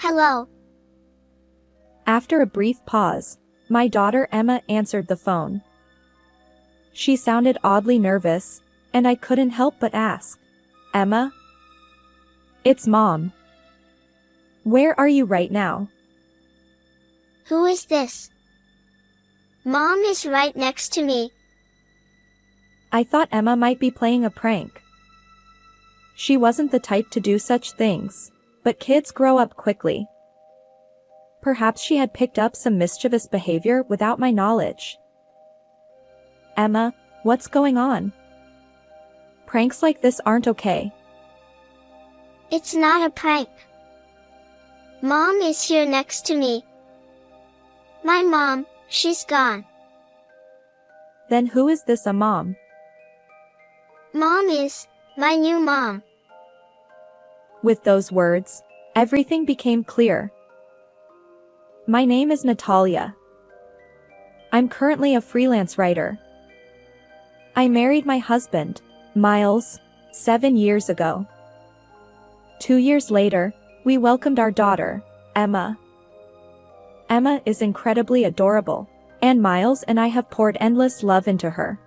Hello. After a brief pause, my daughter Emma answered the phone. She sounded oddly nervous, and I couldn't help but ask, "Emma?" "It's Mom. Where are you right now?" Who is this? Mom is right next to me. I thought Emma might be playing a prank. She wasn't the type to do such things, but kids grow up quickly. Perhaps she had picked up some mischievous behavior without my knowledge. "Emma, what's going on? Pranks like this aren't okay." It's not a prank. Mom is here next to me. My mom, she's gone. Then who is this a mom? Mom is my new mom. With those words, everything became clear. My name is Natalia. I'm currently a freelance writer. I married my husband, Miles, 7 years ago. 2 years later, we welcomed our daughter, Emma. Emma is incredibly adorable, and Miles and I have poured endless love into her.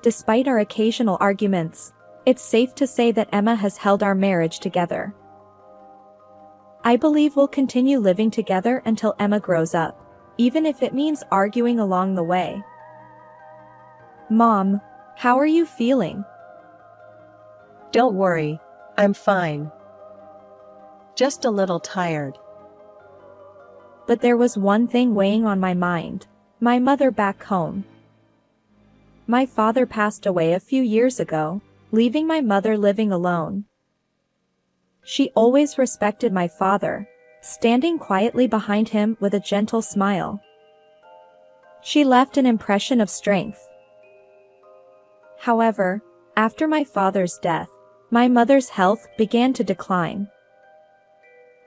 Despite our occasional arguments, it's safe to say that Emma has held our marriage together. I believe we'll continue living together until Emma grows up, even if it means arguing along the way. Mom, how are you feeling? Don't worry, I'm fine. Just a little tired. But there was one thing weighing on my mind: my mother back home. My father passed away a few years ago, leaving my mother living alone. She always respected my father, standing quietly behind him with a gentle smile. She left an impression of strength. However, after my father's death, my mother's health began to decline.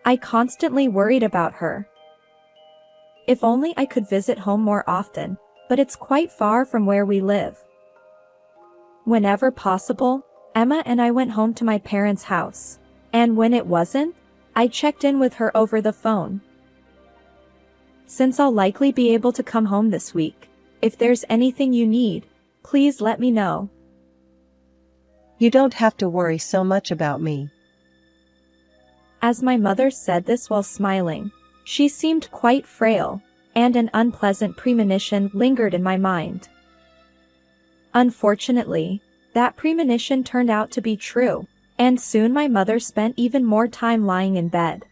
I constantly worried about her. If only I could visit home more often, but it's quite far from where we live. Whenever possible, Emma and I went home to my parents' house, and when it wasn't, I checked in with her over the phone. Since I'll likely be able to come home this week, if there's anything you need, please let me know. You don't have to worry so much about me. As my mother said this while smiling, she seemed quite frail, and an unpleasant premonition lingered in my mind. Unfortunately, that premonition turned out to be true, and soon my mother spent even more time lying in bed.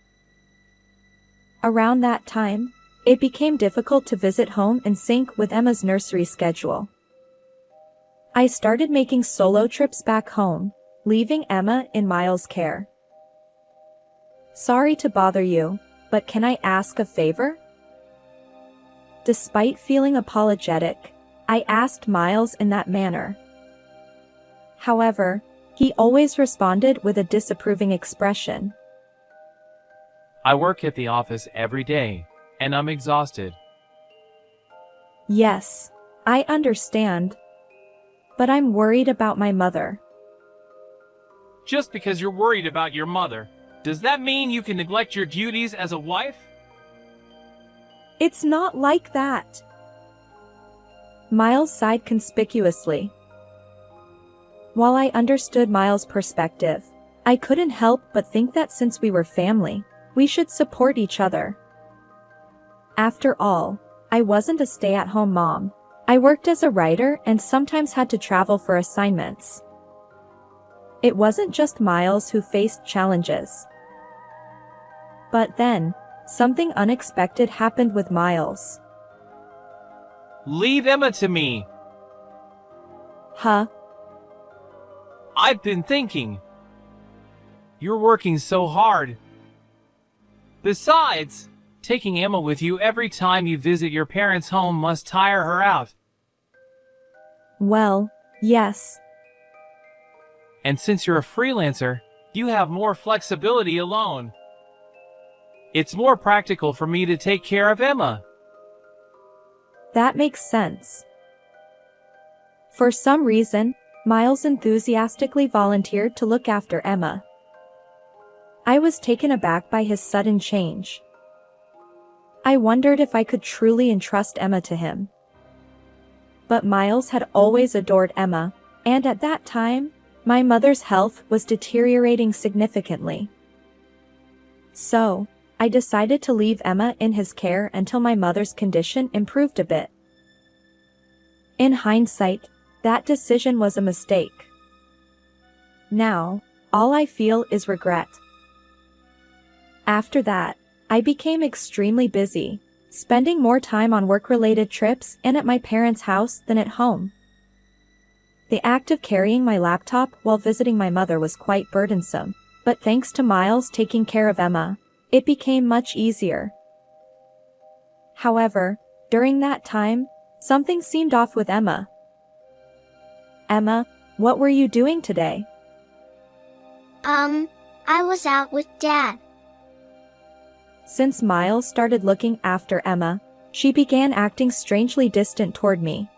Around that time, it became difficult to visit home in sync with Emma's nursery schedule. I started making solo trips back home, leaving Emma in Miles' care. Sorry to bother you, but can I ask a favor? Despite feeling apologetic, I asked Miles in that manner. However, he always responded with a disapproving expression. I work at the office every day, and I'm exhausted. Yes, I understand. But I'm worried about my mother. Just because you're worried about your mother, does that mean you can neglect your duties as a wife? It's not like that. Miles sighed conspicuously. While I understood Miles' perspective, I couldn't help but think that since we were family, we should support each other. After all, I wasn't a stay-at-home mom. I worked as a writer and sometimes had to travel for assignments. It wasn't just Miles who faced challenges. But then, something unexpected happened with Miles. Leave Emma to me. Huh? I've been thinking. You're working so hard. Besides, taking Emma with you every time you visit your parents' home must tire her out. Well, yes. And since you're a freelancer, you have more flexibility alone. It's more practical for me to take care of Emma. That makes sense. For some reason, Miles enthusiastically volunteered to look after Emma. I was taken aback by his sudden change. I wondered if I could truly entrust Emma to him. But Miles had always adored Emma, and at that time, my mother's health was deteriorating significantly. So, I decided to leave Emma in his care until my mother's condition improved a bit. In hindsight, that decision was a mistake. Now, all I feel is regret. After that, I became extremely busy, spending more time on work-related trips and at my parents' house than at home. The act of carrying my laptop while visiting my mother was quite burdensome, but thanks to Miles taking care of Emma, it became much easier. However, during that time, something seemed off with Emma. "Emma, what were you doing today?" I was out with Dad. Since Miles started looking after Emma, she began acting strangely distant toward me.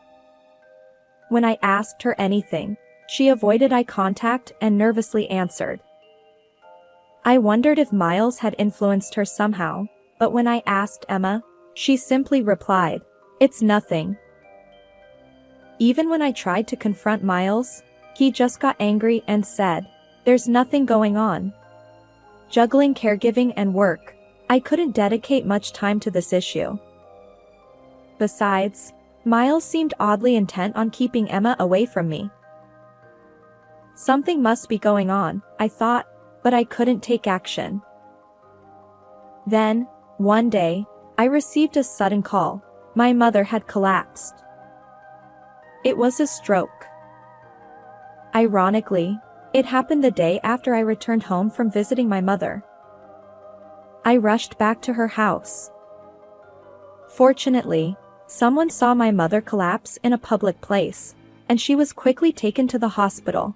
When I asked her anything, she avoided eye contact and nervously answered. I wondered if Miles had influenced her somehow, but when I asked Emma, she simply replied, "It's nothing." Even when I tried to confront Miles, he just got angry and said, "There's nothing going on." Juggling caregiving and work, I couldn't dedicate much time to this issue. Besides, Miles seemed oddly intent on keeping Emma away from me. Something must be going on, I thought, but I couldn't take action. Then, one day, I received a sudden call. My mother had collapsed. It was a stroke. Ironically, it happened the day after I returned home from visiting my mother. I rushed back to her house. Fortunately, someone saw my mother collapse in a public place, and she was quickly taken to the hospital.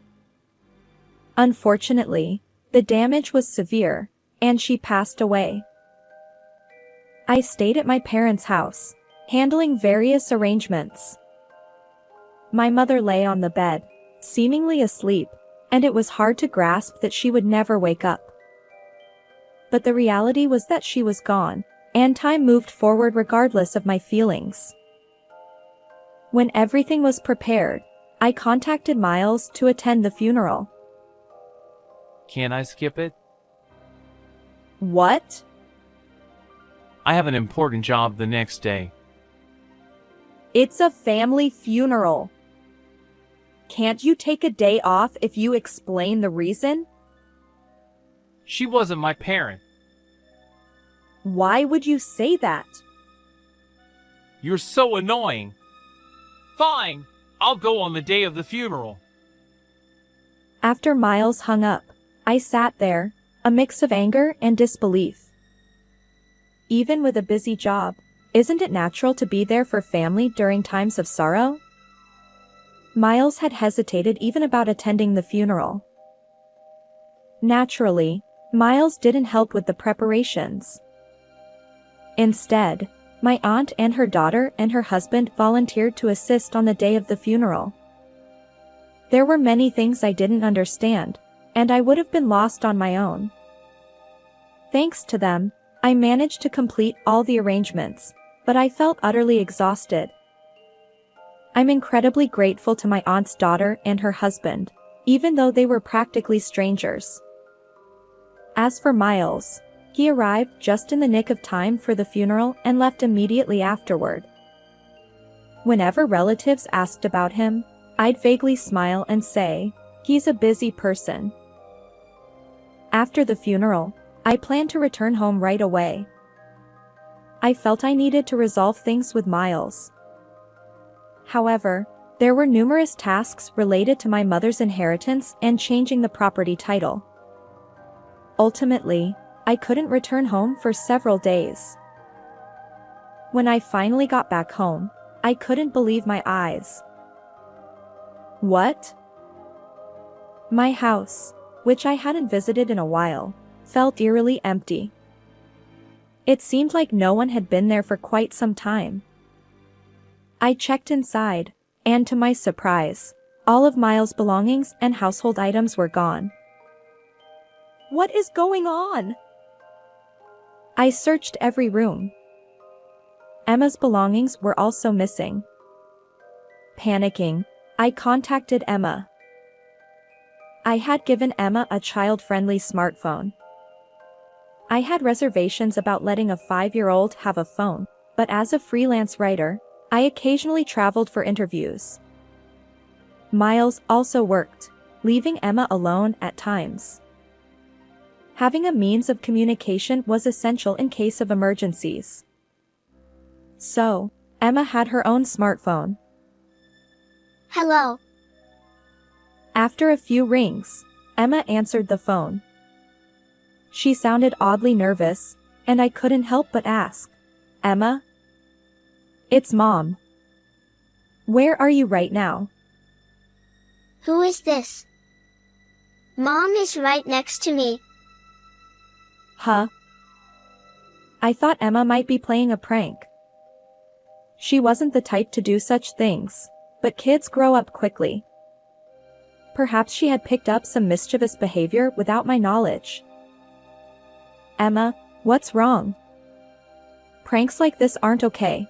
Unfortunately, the damage was severe, and she passed away. I stayed at my parents' house, handling various arrangements. My mother lay on the bed, seemingly asleep, and it was hard to grasp that she would never wake up. But the reality was that she was gone, and time moved forward regardless of my feelings. When everything was prepared, I contacted Miles to attend the funeral. Can I skip it? What? I have an important job the next day. It's a family funeral. Can't you take a day off if you explain the reason? She wasn't my parent. Why would you say that? You're so annoying. Fine, I'll go on the day of the funeral. After Miles hung up, I sat there, a mix of anger and disbelief. Even with a busy job, isn't it natural to be there for family during times of sorrow? Miles had hesitated even about attending the funeral. Naturally, Miles didn't help with the preparations. Instead, my aunt and her daughter and her husband volunteered to assist on the day of the funeral. There were many things I didn't understand, and I would have been lost on my own. Thanks to them, I managed to complete all the arrangements, but I felt utterly exhausted. I'm incredibly grateful to my aunt's daughter and her husband, even though they were practically strangers. As for Miles, he arrived just in the nick of time for the funeral and left immediately afterward. Whenever relatives asked about him, I'd vaguely smile and say, "He's a busy person." After the funeral, I planned to return home right away. I felt I needed to resolve things with Miles. However, there were numerous tasks related to my mother's inheritance and changing the property title. Ultimately, I couldn't return home for several days. When I finally got back home, I couldn't believe my eyes. What? My house, which I hadn't visited in a while, felt eerily empty. It seemed like no one had been there for quite some time. I checked inside, and to my surprise, all of Miles' belongings and household items were gone. What is going on? I searched every room. Emma's belongings were also missing. Panicking, I contacted Emma. I had given Emma a child-friendly smartphone. I had reservations about letting a 5-year-old have a phone, but as a freelance writer, I occasionally traveled for interviews. Miles also worked, leaving Emma alone at times. Having a means of communication was essential in case of emergencies. So, Emma had her own smartphone. Hello. After a few rings, Emma answered the phone. She sounded oddly nervous, and I couldn't help but ask, "Emma? It's Mom. Where are you right now?" Who is this? Mom is right next to me. Huh? I thought Emma might be playing a prank. She wasn't the type to do such things, but kids grow up quickly. Perhaps she had picked up some mischievous behavior without my knowledge. Emma, what's wrong? Pranks like this aren't okay.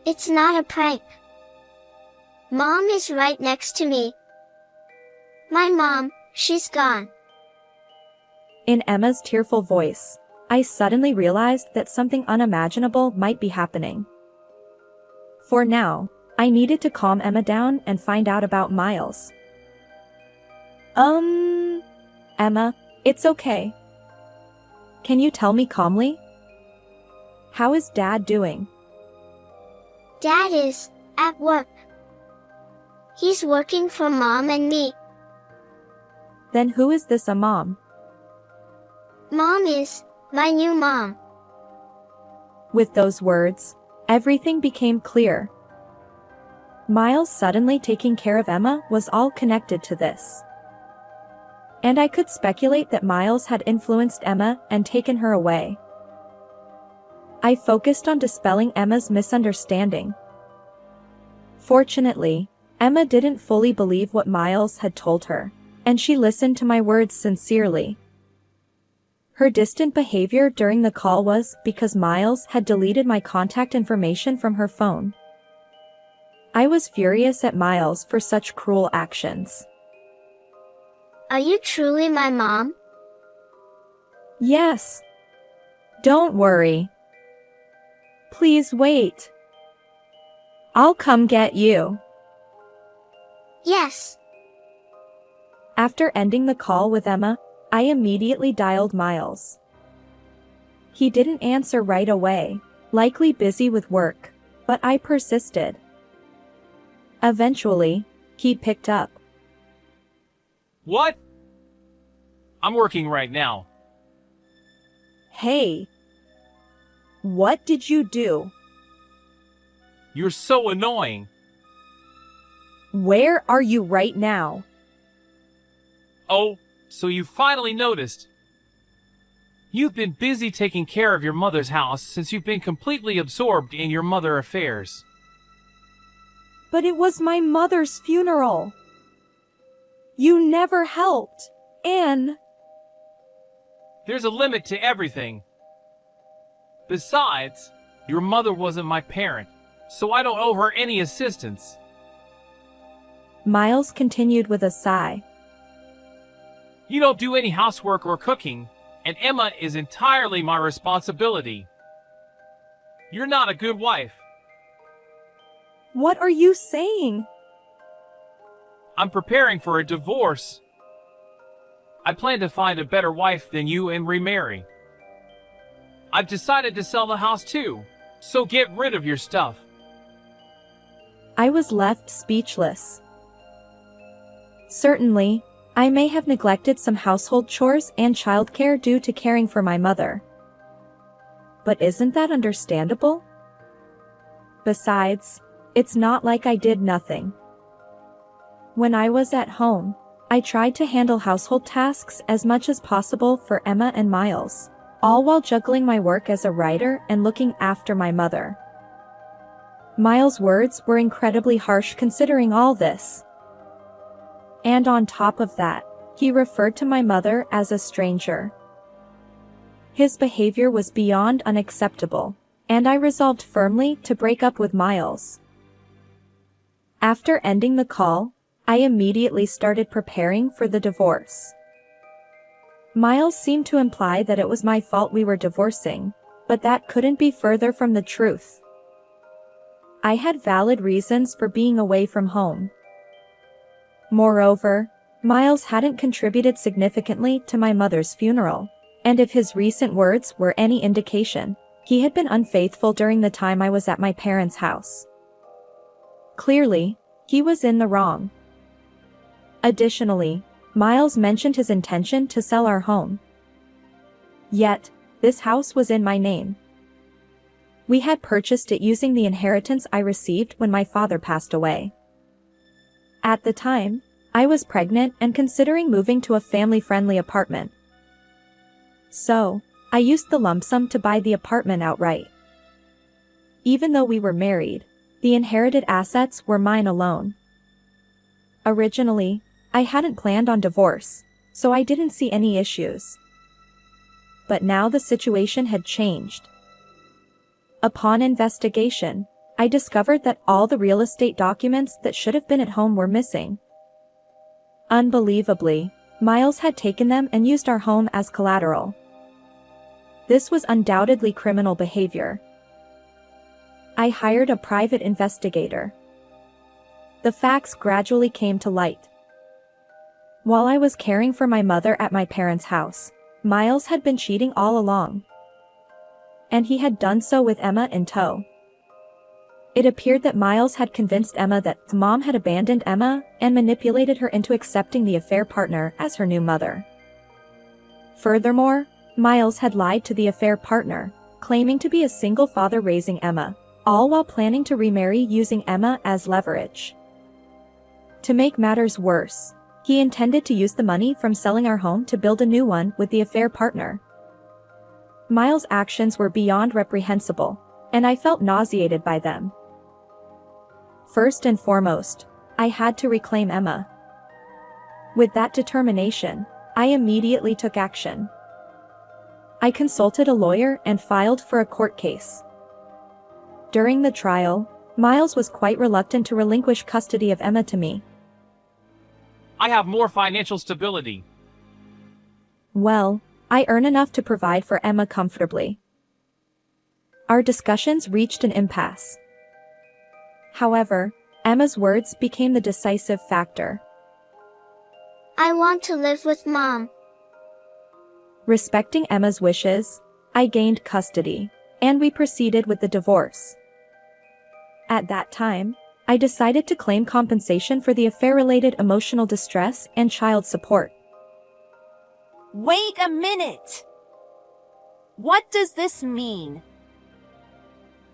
It's not a prank. Mom is right next to me. My mom, she's gone. In Emma's tearful voice, I suddenly realized that something unimaginable might be happening. For now, I needed to calm Emma down and find out about Miles. Emma, it's okay. Can you tell me calmly? How is Dad doing? Dad is at work. He's working for Mom and me. Then who is this a mom? Mom is my new mom. With those words, everything became clear. Miles suddenly taking care of Emma was all connected to this. And I could speculate that Miles had influenced Emma and taken her away. I focused on dispelling Emma's misunderstanding. Fortunately, Emma didn't fully believe what Miles had told her, and she listened to my words sincerely. Her distant behavior during the call was because Miles had deleted my contact information from her phone. I was furious at Miles for such cruel actions. Are you truly my mom? Yes. Don't worry. Please wait. I'll come get you. Yes. After ending the call with Emma, I immediately dialed Miles. He didn't answer right away, likely busy with work, but I persisted. Eventually, he picked up. What? I'm working right now. Hey. What did you do? You're so annoying. Where are you right now? Oh, so you finally noticed. You've been busy taking care of your mother's house since you've been completely absorbed in your mother affairs. But it was my mother's funeral. You never helped, and... There's a limit to everything. Besides, your mother wasn't my parent, so I don't owe her any assistance. Miles continued with a sigh. You don't do any housework or cooking, and Emma is entirely my responsibility. You're not a good wife. What are you saying? I'm preparing for a divorce. I plan to find a better wife than you and remarry. I've decided to sell the house too, so get rid of your stuff. I was left speechless. Certainly, I may have neglected some household chores and childcare due to caring for my mother. But isn't that understandable? Besides, it's not like I did nothing. When I was at home, I tried to handle household tasks as much as possible for Emma and Miles, all while juggling my work as a writer and looking after my mother. Miles' words were incredibly harsh considering all this. And on top of that, he referred to my mother as a stranger. His behavior was beyond unacceptable, and I resolved firmly to break up with Miles. After ending the call, I immediately started preparing for the divorce. Miles seemed to imply that it was my fault we were divorcing, but that couldn't be further from the truth. I had valid reasons for being away from home. Moreover, Miles hadn't contributed significantly to my mother's funeral, and if his recent words were any indication, he had been unfaithful during the time I was at my parents' house. Clearly, he was in the wrong. Additionally, Miles mentioned his intention to sell our home. Yet, this house was in my name. We had purchased it using the inheritance I received when my father passed away. At the time, I was pregnant and considering moving to a family-friendly apartment. So, I used the lump sum to buy the apartment outright. Even though we were married, the inherited assets were mine alone. Originally, I hadn't planned on divorce, so I didn't see any issues. But now the situation had changed. Upon investigation, I discovered that all the real estate documents that should have been at home were missing. Unbelievably, Miles had taken them and used our home as collateral. This was undoubtedly criminal behavior. I hired a private investigator. The facts gradually came to light. While I was caring for my mother at my parents' house, Miles had been cheating all along. And he had done so with Emma in tow. It appeared that Miles had convinced Emma that Mom had abandoned Emma and manipulated her into accepting the affair partner as her new mother. Furthermore, Miles had lied to the affair partner, claiming to be a single father raising Emma, all while planning to remarry using Emma as leverage. To make matters worse, he intended to use the money from selling our home to build a new one with the affair partner. Miles' actions were beyond reprehensible, and I felt nauseated by them. First and foremost, I had to reclaim Emma. With that determination, I immediately took action. I consulted a lawyer and filed for a court case. During the trial, Miles was quite reluctant to relinquish custody of Emma to me. I have more financial stability. Well, I earn enough to provide for Emma comfortably. Our discussions reached an impasse. However, Emma's words became the decisive factor. I want to live with Mom. Respecting Emma's wishes, I gained custody, and we proceeded with the divorce. At that time, I decided to claim compensation for the affair-related emotional distress and child support. Wait a minute! What does this mean?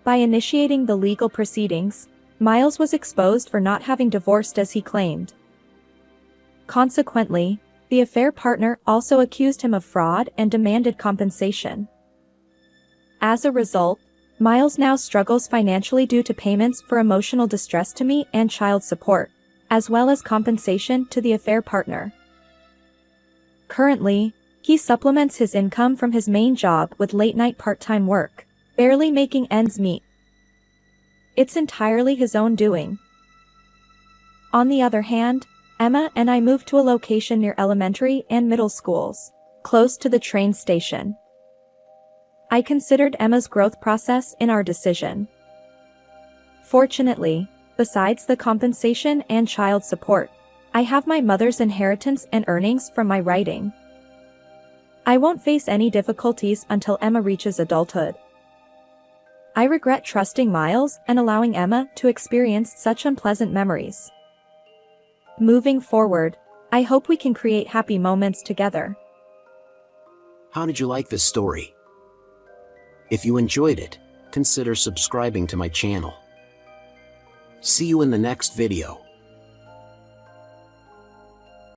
By initiating the legal proceedings, Miles was exposed for not having divorced as he claimed. Consequently, the affair partner also accused him of fraud and demanded compensation. As a result, Miles now struggles financially due to payments for emotional distress to me and child support, as well as compensation to the affair partner. Currently, he supplements his income from his main job with late-night part-time work, barely making ends meet. It's entirely his own doing. On the other hand, Emma and I moved to a location near elementary and middle schools, close to the train station. I considered Emma's growth process in our decision. Fortunately, besides the compensation and child support, I have my mother's inheritance and earnings from my writing. I won't face any difficulties until Emma reaches adulthood. I regret trusting Miles and allowing Emma to experience such unpleasant memories. Moving forward, I hope we can create happy moments together. How did you like this story? If you enjoyed it, consider subscribing to my channel. See you in the next video.